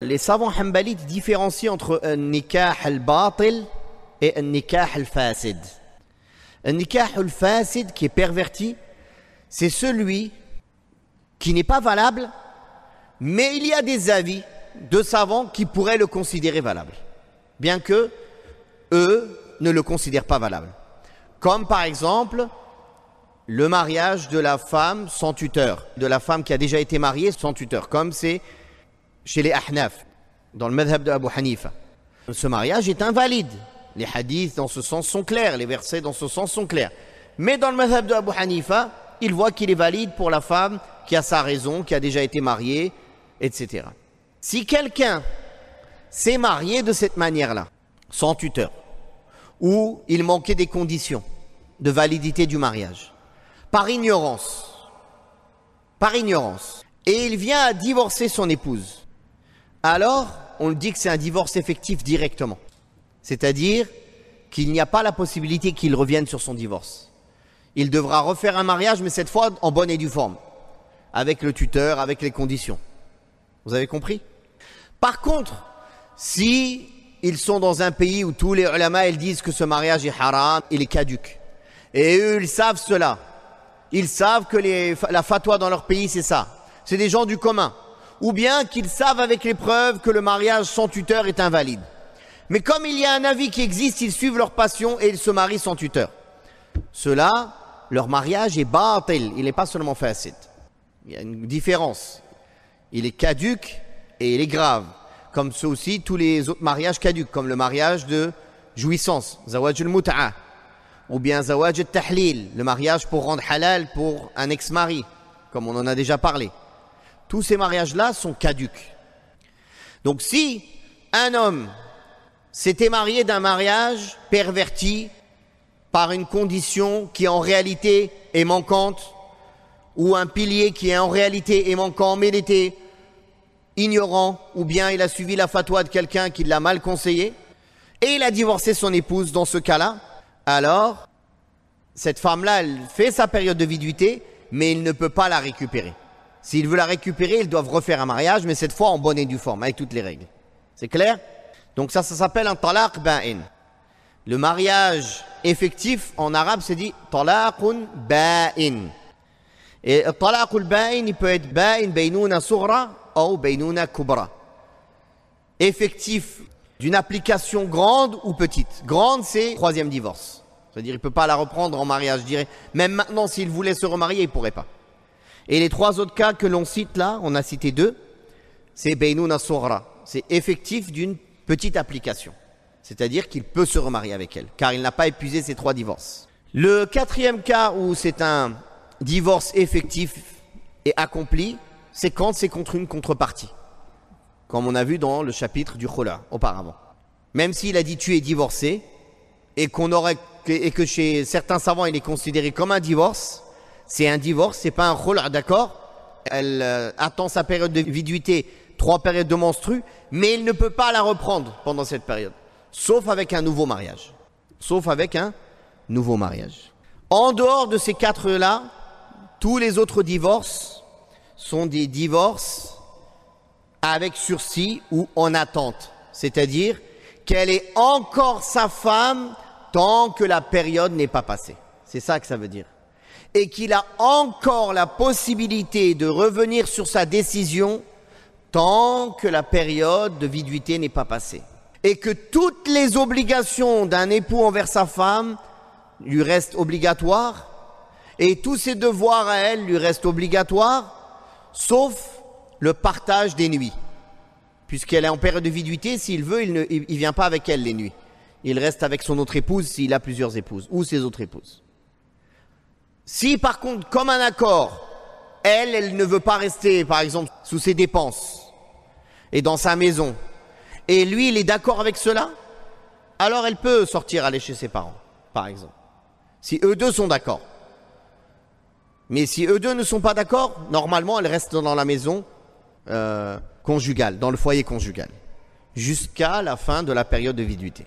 Les savants hanbalites différencient entre un nikah al-batil et un nikah al-fasid. Un nikah al-fasid qui est perverti, c'est celui qui n'est pas valable, mais il y a des avis de savants qui pourraient le considérer valable, bien que eux ne le considèrent pas valable. Comme par exemple le mariage de la femme sans tuteur, de la femme qui a déjà été mariée sans tuteur, comme c'est chez les Ahnaf, dans le madhab de Abu Hanifa. Ce mariage est invalide. Les hadiths dans ce sens sont clairs, les versets dans ce sens sont clairs. Mais dans le madhab de Abu Hanifa, il voit qu'il est valide pour la femme qui a sa raison, qui a déjà été mariée, etc. Si quelqu'un s'est marié de cette manière-là, sans tuteur, ou il manquait des conditions de validité du mariage, par ignorance, et il vient à divorcer son épouse, alors on dit que c'est un divorce effectif directement. C'est-à-dire qu'il n'y a pas la possibilité qu'il revienne sur son divorce. Il devra refaire un mariage, mais cette fois en bonne et due forme, avec le tuteur, avec les conditions. Vous avez compris? Par contre, si ils sont dans un pays où tous les ulama ils disent que ce mariage est haram, il est caduc, et eux ils savent cela, ils savent que la fatwa dans leur pays c'est ça, c'est des gens du commun, ou bien qu'ils savent avec les preuves que le mariage sans tuteur est invalide. Mais comme il y a un avis qui existe, ils suivent leur passion et ils se marient sans tuteur. Cela, leur mariage est batil, il n'est pas seulement fasid. Il y a une différence. Il est caduc et il est grave. Comme ceux aussi, tous les autres mariages caducs, comme le mariage de jouissance, zawaj al-mut'a, ou bien zawaj al-tahlil, le mariage pour rendre halal pour un ex-mari, comme on en a déjà parlé. Tous ces mariages-là sont caducs. Donc si un homme s'était marié d'un mariage perverti par une condition qui en réalité est manquante, ou un pilier qui en réalité est manquant, mais il était ignorant, ou bien il a suivi la fatwa de quelqu'un qui l'a mal conseillé, et il a divorcé son épouse dans ce cas-là, alors cette femme-là, elle fait sa période de viduité, mais il ne peut pas la récupérer. S'il veut la récupérer, ils doivent refaire un mariage, mais cette fois en bonne et due forme, avec toutes les règles. C'est clair? Donc ça s'appelle un talaq ba'in. Le mariage effectif, en arabe, c'est dit talaqun ba'in. Et le talaqul ba'in, il peut être ba'in baynouna sughra ou baynouna kubra. Effectif d'une application grande ou petite. Grande, c'est troisième divorce. C'est-à-dire, il ne peut pas la reprendre en mariage direct. Même maintenant, s'il voulait se remarier, il ne pourrait pas. Et les trois autres cas que l'on cite là, on a cité deux, c'est baynouna sughra. C'est effectif d'une petite application. C'est-à-dire qu'il peut se remarier avec elle, car il n'a pas épuisé ses trois divorces. Le quatrième cas où c'est un divorce effectif et accompli, c'est quand c'est contre une contrepartie. Comme on a vu dans le chapitre du khula auparavant. Même s'il a dit tu es divorcé, et que chez certains savants il est considéré comme un divorce, c'est un divorce, c'est pas un khula, d'accord? Elle attend sa période de viduité, 3 périodes de menstru, mais il ne peut pas la reprendre pendant cette période. Sauf avec un nouveau mariage. Sauf avec un nouveau mariage. En dehors de ces 4-là, tous les autres divorces sont des divorces avec sursis ou en attente. C'est-à-dire qu'elle est encore sa femme tant que la période n'est pas passée. C'est ça que ça veut dire. Et qu'il a encore la possibilité de revenir sur sa décision tant que la période de viduité n'est pas passée. Et que toutes les obligations d'un époux envers sa femme lui restent obligatoires, et tous ses devoirs à elle lui restent obligatoires, sauf le partage des nuits. Puisqu'elle est en période de viduité, s'il veut, il ne vient pas avec elle les nuits. Il reste avec son autre épouse s'il a plusieurs épouses, ou ses autres épouses. Si par contre, comme un accord, elle ne veut pas rester, par exemple, sous ses dépenses, et dans sa maison, et lui, il est d'accord avec cela, alors elle peut sortir, aller chez ses parents, par exemple. Si eux deux sont d'accord. Mais si eux deux ne sont pas d'accord, normalement, elle reste dans la maison conjugale, dans le foyer conjugal, jusqu'à la fin de la période de viduité.